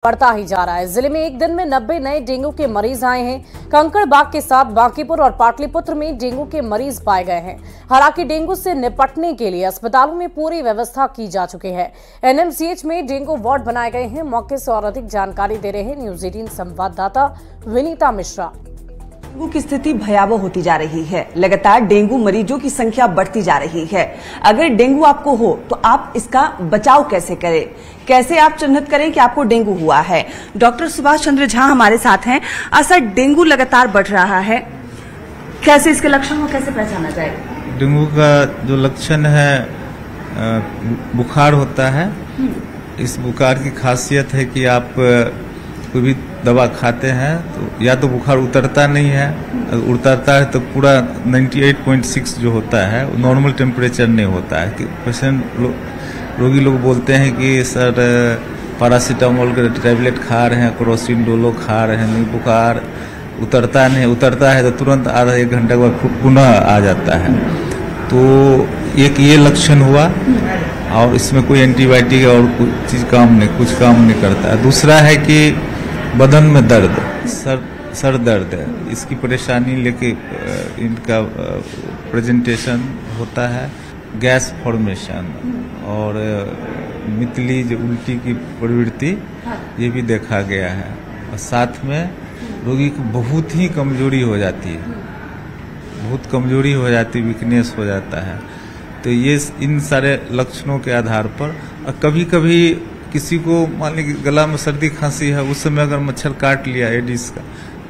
बढ़ता ही जा रहा है। जिले में एक दिन में 90 नए डेंगू के मरीज आए हैं। कंकड़बाग के साथ बांकीपुर और पाटलिपुत्र में डेंगू के मरीज पाए गए हैं। हालांकि डेंगू से निपटने के लिए अस्पतालों में पूरी व्यवस्था की जा चुकी है। एनएमसीएच में डेंगू वार्ड बनाए गए हैं। मौके से और अधिक जानकारी दे रहे हैं न्यूज 18 संवाददाता विनीता मिश्रा। डेंगू की स्थिति भयावह होती जा रही है। लगातार डेंगू मरीजों की संख्या बढ़ती जा रही है। अगर डेंगू आपको हो तो आप इसका बचाव कैसे करें, कैसे आप चिन्हित करें कि आपको डेंगू हुआ है। डॉक्टर सुभाष चंद्र झा हमारे साथ हैं। सर, डेंगू लगातार बढ़ रहा है, कैसे इसके लक्षण को कैसे पहचाना जाए? डेंगू का जो लक्षण है बुखार होता है। इस बुखार की खासियत है कि आप कोई भी दवा खाते हैं तो या तो बुखार उतरता नहीं है, अगर उतरता है तो पूरा 98.6 जो होता है वो नॉर्मल टेम्परेचर नहीं होता है। कि पेशेंट रोगी लोग बोलते हैं कि सर पैरासीटामोल का टैबलेट खा रहे हैं, क्रोसिन डोलो खा रहे हैं, नहीं बुखार उतरता नहीं। उतरता है तो तुरंत आधा एक घंटे के बाद पुनः आ जाता है। तो एक ये लक्षण हुआ और इसमें कोई एंटीबायोटिक और कुछ चीज़ कुछ काम नहीं करता है। दूसरा है कि बदन में दर्द, सर दर्द है, इसकी परेशानी लेके इनका प्रेजेंटेशन होता है। गैस फॉर्मेशन और मितली जो उल्टी की प्रवृत्ति ये भी देखा गया है। और साथ में रोगी की बहुत ही कमजोरी हो जाती है, बहुत कमजोरी हो जाती है, वीकनेस हो जाता है। तो ये इन सारे लक्षणों के आधार पर कभी कभी किसी को मान लीजिए गला में सर्दी खांसी है, उस समय अगर मच्छर काट लिया एडिस का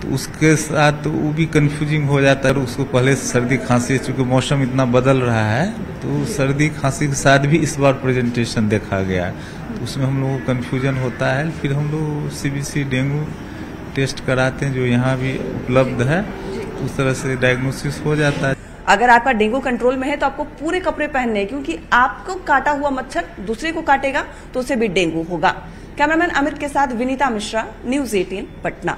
तो उसके साथ तो वो भी कंफ्यूजिंग हो जाता है। उसको पहले सर्दी खांसी, चूंकि मौसम इतना बदल रहा है तो सर्दी खांसी के साथ भी इस बार प्रेजेंटेशन देखा गया है। तो उसमें हम लोगों को कन्फ्यूजन होता है। फिर हम लोग सीबीसी डेंगू टेस्ट कराते हैं जो यहाँ भी उपलब्ध है, उस तरह से डायग्नोसिस हो जाता है। अगर आपका डेंगू कंट्रोल में है तो आपको पूरे कपड़े पहनने हैं, क्योंकि आपको काटा हुआ मच्छर दूसरे को काटेगा तो उसे भी डेंगू होगा। कैमरामैन अमित के साथ विनीता मिश्रा, न्यूज 18 पटना।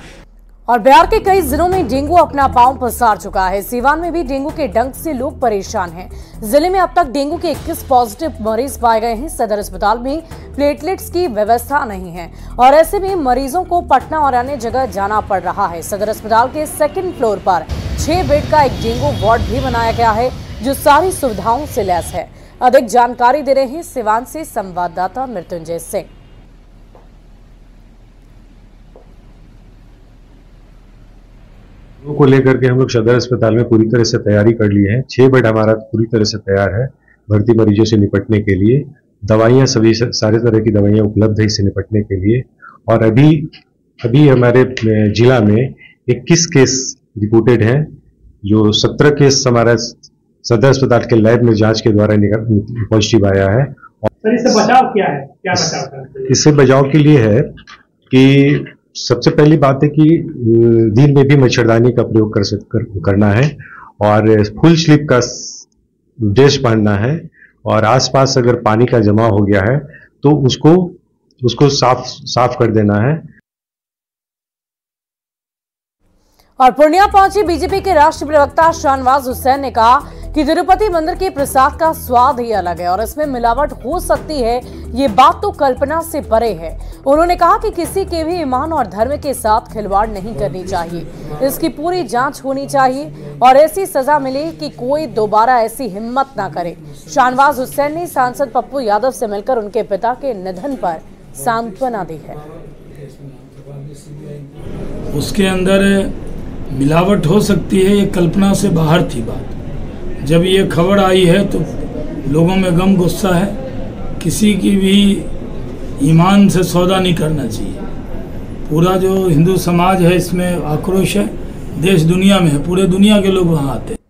और बिहार के कई जिलों में डेंगू अपना पांव पसार चुका है। सीवान में भी डेंगू के डंक से लोग परेशान हैं। जिले में अब तक डेंगू के 21 पॉजिटिव मरीज पाए गए हैं। सदर अस्पताल में प्लेटलेट्स की व्यवस्था नहीं है और ऐसे में मरीजों को पटना और अन्य जगह जाना पड़ रहा है। सदर अस्पताल के 2nd फ्लोर पर 6 बेड का एक डेंगू वार्ड भी बनाया गया है जो सारी सुविधाओं से लैस है। अधिक जानकारी दे रहे हैं सिवान से संवाददाता मृत्युंजय सिंह। को लेकर के हम लोग सदर अस्पताल में पूरी तरह से तैयारी कर लिए हैं। 6 बेड हमारा पूरी तरह से तैयार है भर्ती मरीजों से निपटने के लिए। दवाइयां सभी सारे तरह की दवाइयां उपलब्ध है इससे निपटने के लिए। और अभी हमारे जिला में 21 केस रिपोर्टेड हैं, जो 17 केस हमारा सदर अस्पताल के लैब में जांच के द्वारा पॉजिटिव आया है। सर, इससे बचाव क्या है, क्या बचाव करना? इससे बचाव के लिए है कि सबसे पहली बात है कि दिन में भी मच्छरदानी का प्रयोग करना है और फुल स्लीव का ड्रेस पहनना है। और आसपास अगर पानी का जमा हो गया है तो उसको साफ कर देना है। और पूर्णिया पहुंचे बीजेपी के राष्ट्रीय प्रवक्ता शाहनवाज हुसैन ने कहा कि तिरुपति मंदिर के प्रसाद का स्वाद ही अलग है और इसमें मिलावट हो सकती है, ये बात तो कल्पना से परे है। उन्होंने कहा कि किसी के भी ईमान और धर्म के साथ खिलवाड़ नहीं करनी चाहिए, इसकी पूरी जांच होनी चाहिए और ऐसी सजा मिले कि कोई दोबारा ऐसी हिम्मत ना करे। शाहनवाज हुसैन ने सांसद पप्पू यादव से मिलकर उनके पिता के निधन पर सांत्वना दी है। उसके अंदर मिलावट हो सकती है, ये कल्पना से बाहर थी बात। जब ये खबर आई है तो लोगों में गम गुस्सा है। किसी की भी ईमान से सौदा नहीं करना चाहिए। पूरा जो हिंदू समाज है इसमें आक्रोश है, देश दुनिया में है, पूरे दुनिया के लोग वहां आते हैं।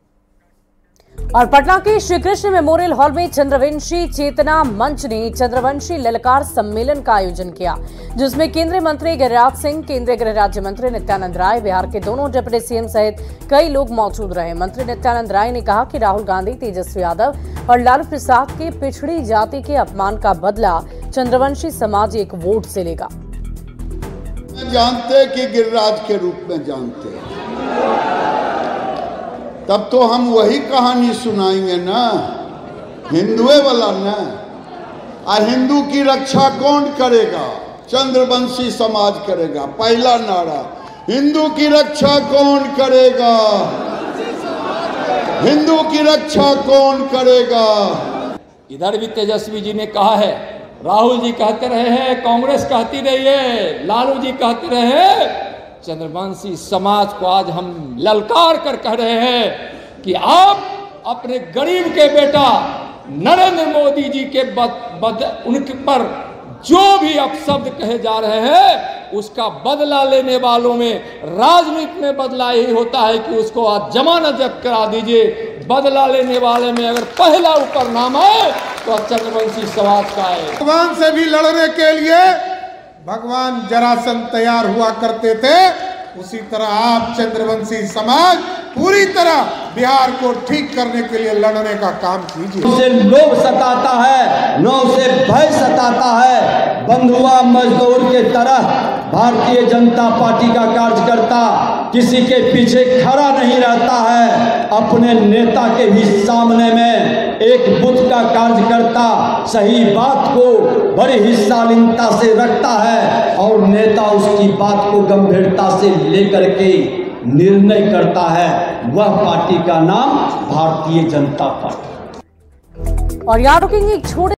और पटना के श्री कृष्ण मेमोरियल हॉल में चंद्रवंशी चेतना मंच ने चंद्रवंशी ललकार सम्मेलन का आयोजन किया, जिसमें केंद्रीय मंत्री गिरिराज सिंह, केंद्रीय गृह राज्य मंत्री नित्यानंद राय, बिहार के दोनों डिप्टी सीएम सहित कई लोग मौजूद रहे। मंत्री नित्यानंद राय ने कहा कि राहुल गांधी, तेजस्वी यादव और लालू प्रसाद के पिछड़ी जाति के अपमान का बदला चंद्रवंशी समाज एक वोट से लेगा। जानते कि गिरिराज के रूप में जानते, तब तो हम वही कहानी सुनाएंगे ना, हिंदुए वाला ना। और हिंदू की रक्षा कौन करेगा? चंद्रवंशी समाज करेगा। पहला नारा, हिंदू की रक्षा कौन करेगा? हिंदू की रक्षा कौन करेगा? इधर भी तेजस्वी जी ने कहा है, राहुल जी कहते रहे हैं, कांग्रेस कहती रही है, लालू जी कहते रहे हैं, चंद्रवंशी समाज को आज हम ललकार कर कह रहे हैं कि आप अपने गरीब के बेटा नरेंद्र मोदी जी के उनके पर जो भी अपशब्द कहे जा रहे हैं उसका बदला लेने वालों में राजनीति में बदला ही होता है कि उसको आज जमानत जब्त करा दीजिए। बदला लेने वाले में अगर पहला ऊपर नाम आए तो चंद्रवंशी समाज का है। भगवान से भी लड़ने के लिए भगवान जरासंध तैयार हुआ करते थे, उसी तरह आप चंद्रवंशी समाज पूरी तरह बिहार को ठीक करने के लिए लड़ने का काम कीजिए। उसे लोभ सताता है, न उसे भय सताता है। बंधुआ मजदूर के तरह भारतीय जनता पार्टी का कार्यकर्ता किसी के पीछे खड़ा नहीं रहता है। अपने नेता के भी सामने में एक बुत का कार्यकर्ता सही बात को बड़ी हिस्सालीनता से रखता है और नेता उसकी बात को गंभीरता से लेकर के निर्णय करता है। वह पार्टी का नाम भारतीय जनता पार्टी। और यहाँ रुकेंगे एक छोटे